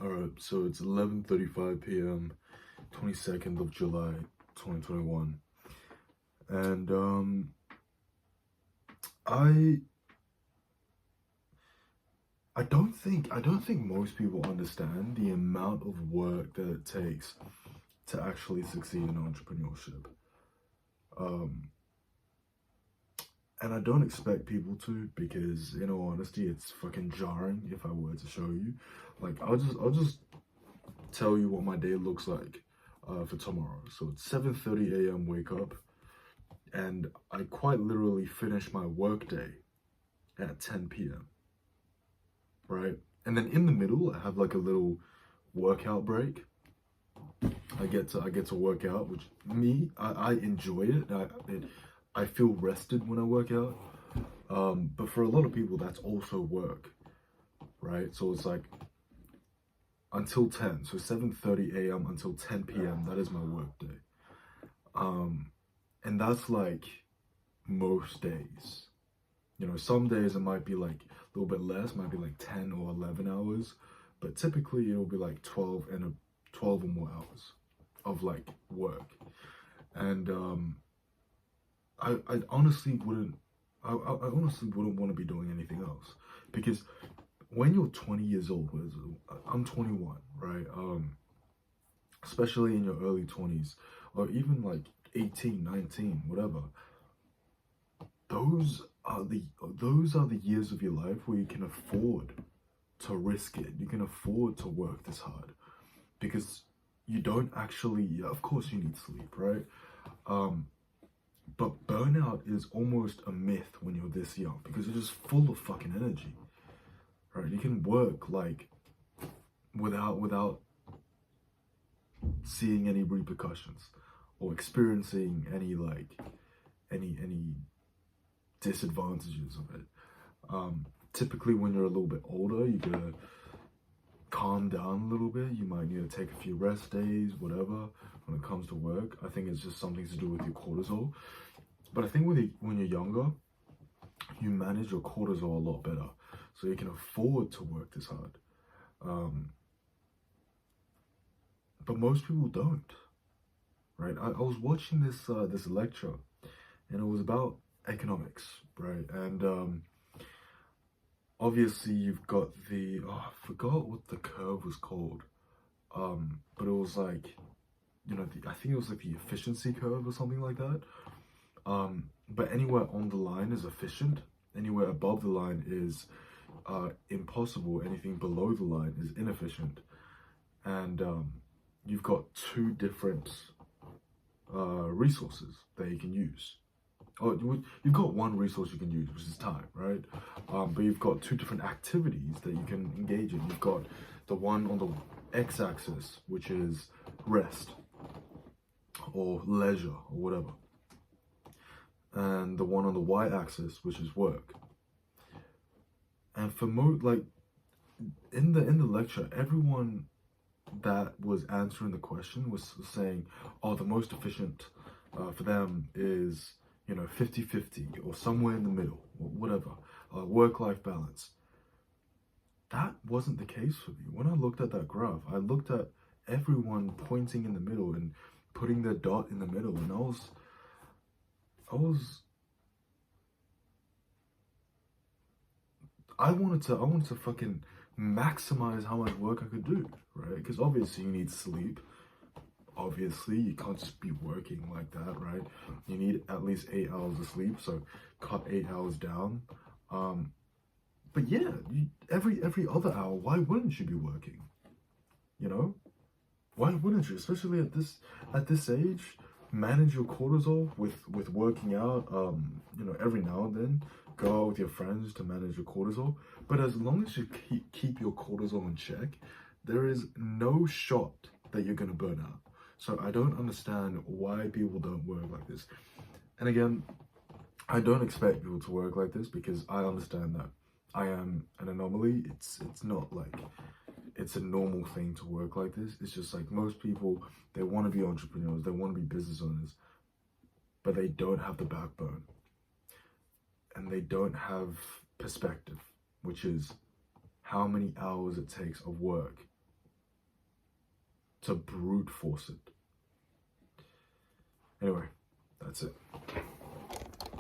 Alright, so it's 11:35 p.m., 22nd of July, 2021. And I I don't think most people understand the amount of work that it takes to actually succeed in entrepreneurship. Um and I don't expect people to, because in all honesty it's fucking jarring if I were to show you. Like I'll just tell you what my day looks like for tomorrow. So it's 7:30 a.m. wake up, and I quite literally finish my work day at 10 p.m. Right? And then in the middle, I have like a little workout break. I get to work out, which I enjoy it. I feel rested when I work out. But for a lot of people, that's also work, right? So it's like until 10, so 7:30 a.m. until 10 p.m. That is my work day. And that's like most days. You know, some days it might be like a little bit less, might be like 10 or 11 hours, but typically it'll be like 12 or more hours of like work. And I honestly wouldn't, I honestly wouldn't want to be doing anything else, because when you're 20 years old, I'm 21, right? Especially in your early 20s, or even like 18, 19, whatever, those those are the years of your life where you can afford to risk it. You can afford to work this hard, because you don't actually, yeah, of course you need sleep, right? But burnout is almost a myth when you're this young, because you're just full of fucking energy, right? You can work like without seeing any repercussions or experiencing any like any disadvantages of it. Typically when you're a little bit older, you gotta calm down a little bit. You might need to take a few rest days, whatever, when it comes to work. I think it's just something to do with your cortisol. But I think when you're younger, you manage your cortisol a lot better, so you can afford to work this hard. But most people don't, right? I was watching this lecture, and it was about economics, right? And obviously you've got I forgot what the curve was called, but it was like, you know, I think it was like the efficiency curve or something like that. But anywhere on the line is efficient, anywhere above the line is impossible, anything below the line is inefficient. And you've got two different resources that you can use. Oh, you've got one resource you can use, which is time, right? But you've got two different activities that you can engage in. You've got the one on the x-axis, which is rest or leisure or whatever, and the one on the y-axis, which is work. And for like in the lecture, everyone that was answering the question was saying, oh, the most efficient for them is, you know, 50-50 or somewhere in the middle or whatever, work-life balance. That wasn't the case for me. When I looked at that graph, I looked at everyone pointing in the middle and putting their dot in the middle, and I wanted to fucking maximize how much work I could do, right? Because obviously you need sleep. Obviously you can't just be working like that, right? You need at least 8 hours of sleep, so cut 8 hours down. But yeah, every other hour, why wouldn't you be working? You know, why wouldn't you? Especially at this age, manage your cortisol with working out. You know, every now and then, go out with your friends to manage your cortisol. But as long as you keep your cortisol in check, there is no shot that you're gonna burn out. So I don't understand why people don't work like this. And again, I don't expect people to work like this, because I understand that I am an anomaly. It's not like it's a normal thing to work like this. It's just like most people, they want to be entrepreneurs, they want to be business owners, but they don't have the backbone, and they don't have perspective, which is how many hours it takes of work to brute force it. Anyway, that's it.